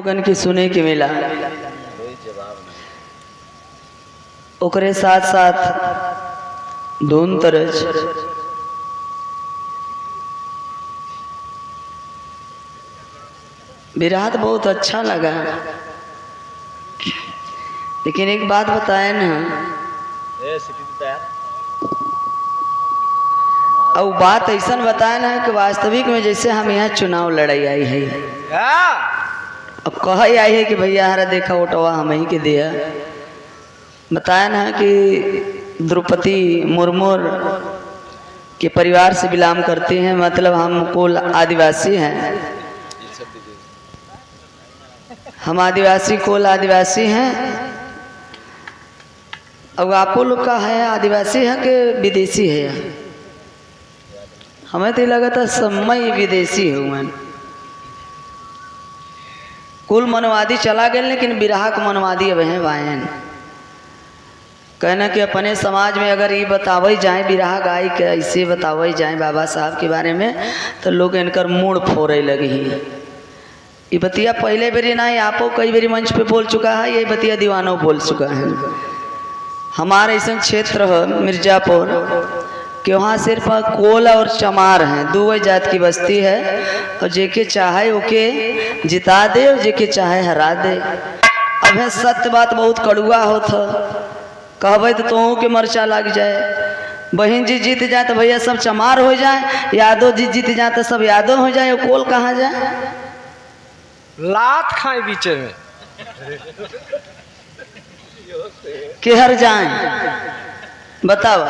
लोगन की सुने के मिला ओकरे साथ साथ धुन तरज विराट बहुत अच्छा लगा। लेकिन एक बात बताए ना, और बात ऐसा बताए ना कि वास्तविक में जैसे हम यहाँ चुनाव लड़ाई आई है। अब कह आई है कि भैया हरा देखा ओटवा हम ही के दिया। बताया ना कि द्रौपदी मुर्मू के परिवार से बिलोंग करती हैं, मतलब हम कुल आदिवासी हैं। हम आदिवासी कुल आदिवासी हैं। अब आपको लोग का है आदिवासी है कि विदेशी है? हमें तो लगा था समय विदेशी हुए। कुल मनवादी चला गए, लेकिन बिरहा को मनवादी अब हैं वायन। कहना कि अपने समाज में अगर ये बतावे जाए बिरहा गाय के ऐसे बतावे जाए बाबा साहब के बारे में, तो लोग इनकर मूड फोड़े लगे ही। ये बतिया पहले बेरी ना, आपो कई बारी मंच पे बोल चुका है, ये बतिया दीवानों बोल चुका है। हमारे ऐसा क्षेत्र है मिर्जापुर कि वहाँ सिर्फ कोल और चमार हैं, दो जात की बस्ती है। और जेके चाहे ओके जिता दे और जेके चाहे हरा दे। अब है सत्य बात बहुत कड़ुआ होता, कहबे तो तोहू के मर्चा लग जाए। बहन जी जीत जाए तो भैया सब चमार हो जाए, यादव जी जीत जाए तो सब यादव हो जाए। कोल कहाँ जाए? लात खाए बीच में केहर जाए बताओ।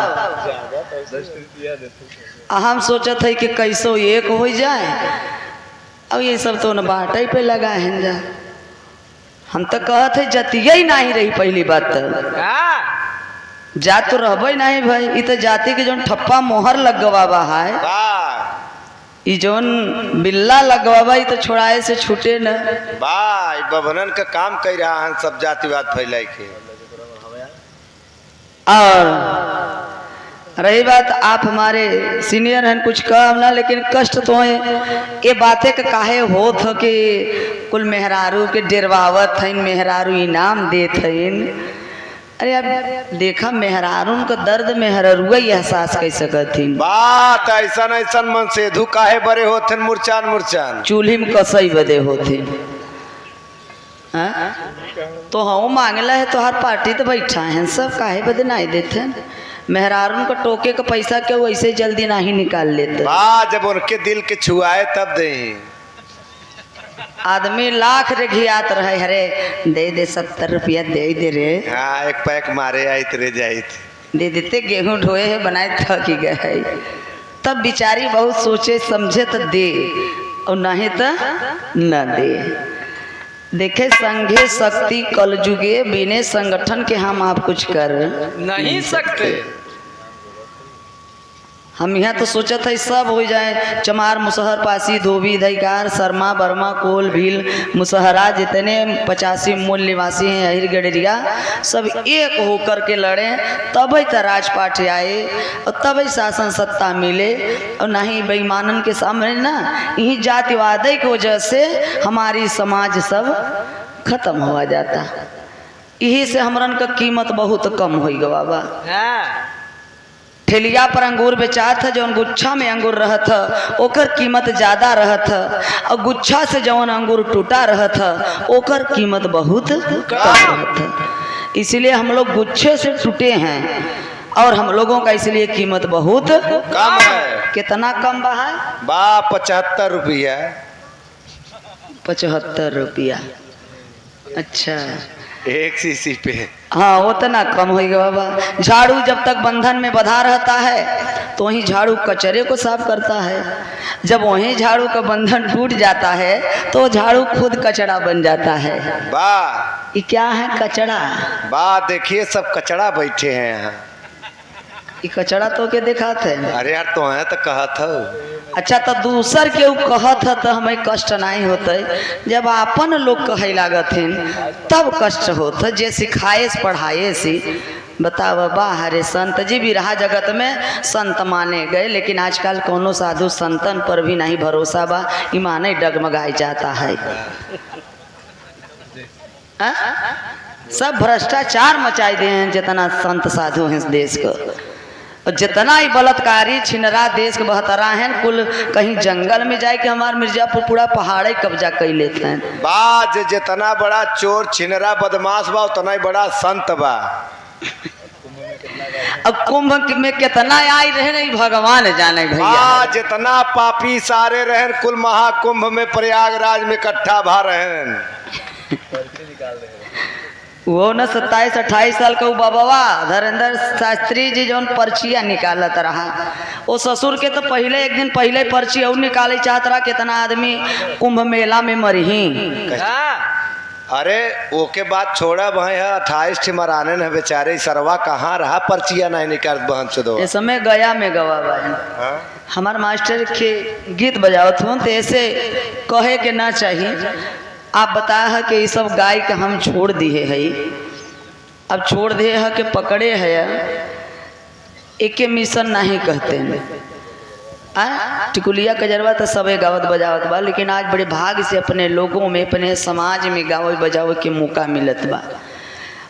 हम सोचा था कि कैसो एक हो जाए। अब ये सब तो न बाटे पे लगा है जा। हम तो कहते जतिया ही नहीं रही पहली बात तो जात तो रहबे नहीं भाई। ये तो जाति के जोन ठप्पा मोहर लगवावा है, ये जोन बिल्ला लगवावा, ये तो छोड़ाए से छूटे न। भाई बभनन का काम कर रहा है सब जातिवाद फैलाए के। और रही बात आप हमारे सीनियर हैं, कुछ कम ना, लेकिन कष्ट तो है। ये बातें का काहे होत हो कि कुल मेहरारू के डेरवावत हैं, मेहरारू इनाम देत हैं। अरे अब देखा मेहरारू का दर्द मेहरारू ही एहसास कर सकती। बात ऐसा ऐसा मन से धु काहे बड़े होते मुरचान मुरचान चूल्ही में कसई बदे होते। तो हम मांगला है तो हर पार्टी तो बैठा है, सब काहे बदे नहीं देते। मेहरारून का टोके का पैसा क्यों वैसे जल्दी नहीं निकाल लेते। जब उनके दिल के छुआए तब दे। आदमी लाख रे घियात रहे, हरे दे 70 रुपया दे दे रे। हाँ एक पैक मारे आई रे जाइत दे देते। गेहूं ढोए है बनाए थकी गए, तब बिचारी बहुत सोचे समझे तो दे, और नहीं तो न दे। देखे संघे शक्ति कलजुगे, बिने संगठन के हम आप कुछ कर नहीं सकते। हम यहाँ तो सोचा था सब हो जाए। चमार मुसहर पासी धोबी धईकार शर्मा बर्मा कोल भील मुसहरा जितने 85 मूल निवासी हैं अहिर गडरिया, सब एक होकर के लड़े, तब ही तो राजपाट आए और तब ही शासन सत्ता मिले। और नहीं बेईमानन के सामने ना, यही जातिवाद की वजह से हमारी समाज सब खत्म हुआ जाता। यही से हमरन का कीमत बहुत कम हो गया बाबा। ठेलिया पर अंगूर बेचात है, जौन गुच्छा में अंगूर रहत है ओकर कीमत ज्यादा रहत है, और गुच्छा से जौन अंगूर टूटा रहत है ओकर कीमत बहुत कम रहत है। इसलिए हम लोग गुच्छे से टूटे हैं, और हम लोगों का इसलिए कीमत बहुत कम है। कितना कम बा है? 75 रुपया। 75 रुपया। अच्छा एक सीसी पे। हाँ उतना कम हो गया बाबा। झाड़ू जब तक बंधन में बंधा रहता है तो वहीं झाड़ू कचरे को साफ करता है। जब वहीं झाड़ू का बंधन टूट जाता है तो झाड़ू खुद कचरा बन जाता है। वाह ये क्या है? कचरा। वाह देखिए सब कचड़ा बैठे हैं यहाँ। ये कचरा तो के दिखाते हैं। अरे यार तो है तो कहत हो। अच्छा तो दूसर के कहत है तो हमें कष्ट नहीं होते, जब अपन लोग कहे लागत हैं तब कष्ट होता। जे सिखाए पढ़ाए से बताव बाहर संत जी भी रहा जगत में संत माने गए, लेकिन आजकल कोनो साधु संतन पर भी नहीं भरोसा बा, ईमान डगमगाई जाता है। हाँ? सब भ्रष्टाचार मचाए दे हैं जितना संत साधु हैं इस देश को, और जितना ही बलात्कारी छिनरा देश के बहतरा हैं कुल कहीं जंगल में जाए कि हमारे मिर्जापुर पूरा पहाड़े कब्जा कर लेते हैं। बाज जितना बड़ा चोर छिनरा बदमाश बा उतना ही बड़ा संत बा। अब कुंभ में कितना आई रहे नहीं भगवान जाने भैया। हाँ, जितना पापी सारे रहन कुल महाकुंभ में प्रयागराज में इकट्ठा भा रहन। वो न 27-28 साल का बाबा धीरेन्द्र शास्त्री जी जो पर्चियाँ निकालत रहा, वो ससुर के तो पहले एक दिन पहले पर्ची और निकाले चाहत रहा। कितना आदमी कुंभ मेला में मरही। अरे ओके बात छोड़ा भाई है 28 मराने न बेचारे सरवा कहाँ रहा पर्चिया नहीं निकाल बहन चुदो। इस समय गया में गवा भाई हमार मास्टर के गीत बजावत हूँ तो ऐसे कहे के ना चाहिए। आप बताया है कि ये सब गाय के हम छोड़ दिए है, अब छोड़ दिए है कि पकड़े है एक मिशन नहीं कहते हैं। टिकुलिया कजरवा तो सबे गावत बजावत बा, लेकिन आज बड़े भाग से अपने लोगों में अपने समाज में गावे बजावे के मौका मिलत बा।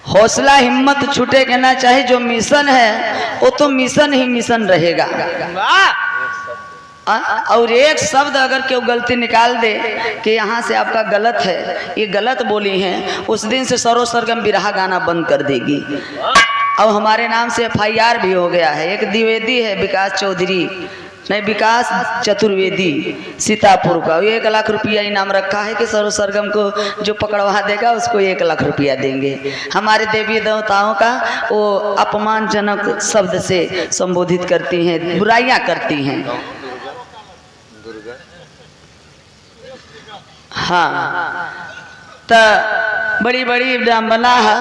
हौसला हिम्मत छूटे के ना चाहे, जो मिशन है वो तो मिशन ही मिशन रहेगा। और एक शब्द अगर कोई गलती निकाल दे कि यहाँ से आपका गलत है, ये गलत बोली हैं, उस दिन से सरो सरगम बिरहा गाना बंद कर देगी। अब हमारे नाम से FIR भी हो गया है। एक द्विवेदी है विकास चौधरी, नहीं विकास चतुर्वेदी सीतापुर का, 1 लाख रुपया इनाम रखा है कि सरो सरगम को जो पकड़वा देगा उसको 1 लाख रुपया देंगे। हमारे देवी देवताओं का वो अपमानजनक शब्द से संबोधित करती हैं, बुराइयां करती हैं। हाँ, तो बड़ी बड़ी विडम्बना है।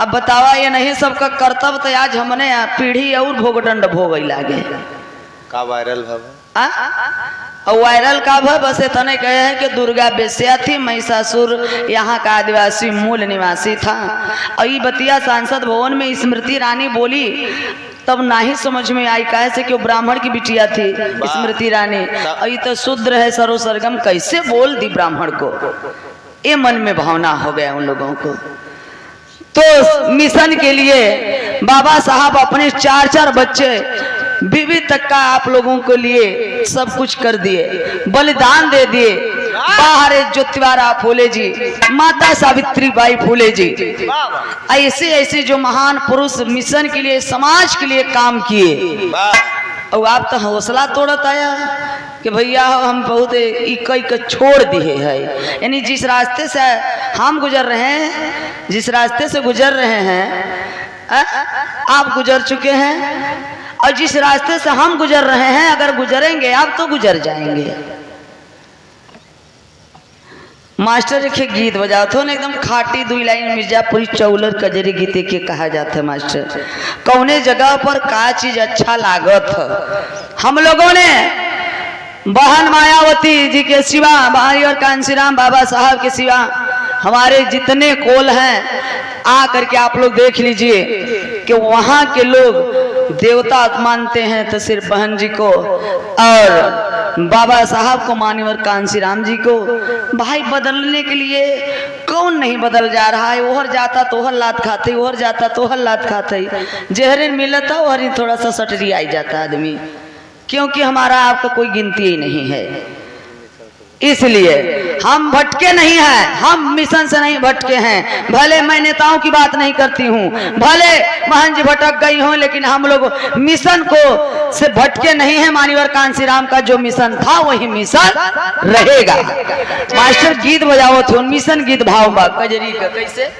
अब बतावा ये नहीं सबका कर्तव्य तो आज हमने पीढ़ी और भोगदंड भोग लागे का वायरल और वायरल का भव बस इतने कहे हैं कि दुर्गा बेस्या थी, महिषासुर यहाँ का आदिवासी मूल निवासी था। और ये बतिया सांसद भवन में स्मृति रानी बोली तब ना ही समझ में आई, कहे से कि वो ब्राह्मण की बिटिया थी स्मृति रानी, और ये तो शूद्र है सरो सरगम कैसे बोल दी ब्राह्मण को। ये मन में भावना हो गया उन लोगों को। तो मिशन के लिए बाबा साहब अपने 4-4 बच्चे बीवी तक का आप लोगों के लिए सब कुछ कर दिए, बलिदान दे दिए। बाहर ज्योतिबा फूले जी, माता सावित्री बाई फूले जी, ऐसे ऐसे जो महान पुरुष मिशन के लिए समाज के लिए काम किए। और आप तो हौसला तोड़त आया कि भैया हम बहुत इक छोड़ दिए है। यानी जिस रास्ते से हम गुजर रहे हैं, जिस रास्ते से गुजर रहे हैं आप गुजर चुके हैं, और जिस रास्ते से हम गुजर रहे हैं अगर गुजरेंगे आप तो गुजर जाएंगे। मास्टर के गीत बजाओ तो ना एकदम खाटी 2 लाइन मिर्जापुरी चौलर कजरी गीते के कहा जाता है। मास्टर कौने जगह पर का चीज अच्छा लागत। हम लोगों ने बहन मायावती जी के सिवा, भाई और कांसीराम बाबा साहब के सिवा हमारे जितने कोल हैं आ करके आप लोग देख लीजिए कि वहाँ के लोग देवता मानते हैं तो सिर्फ बहन जी को, और बाबा साहब को मान्यवर कांसीराम जी को। भाई बदलने के लिए कौन नहीं बदल जा रहा है। ओहर जाता तो हर लात खाते, ओहर जाता तो हर लात खाते, जहरे मिलता ओहर थोड़ा सा सटरी आई जाता आदमी, क्योंकि हमारा आपका कोई गिनती ही नहीं है। इसलिए हम भटके नहीं हैं, हम मिशन से नहीं भटके हैं। भले मैं नेताओं की बात नहीं करती हूँ, भले महन जी भटक गई हूँ, लेकिन हम लोग मिशन को से भटके नहीं है। मान्यवर कांसीराम का जो मिशन था वही मिशन रहेगा। मास्टर गीत बजाओ थे मिशन गीत भाव बा कजरी का कैसे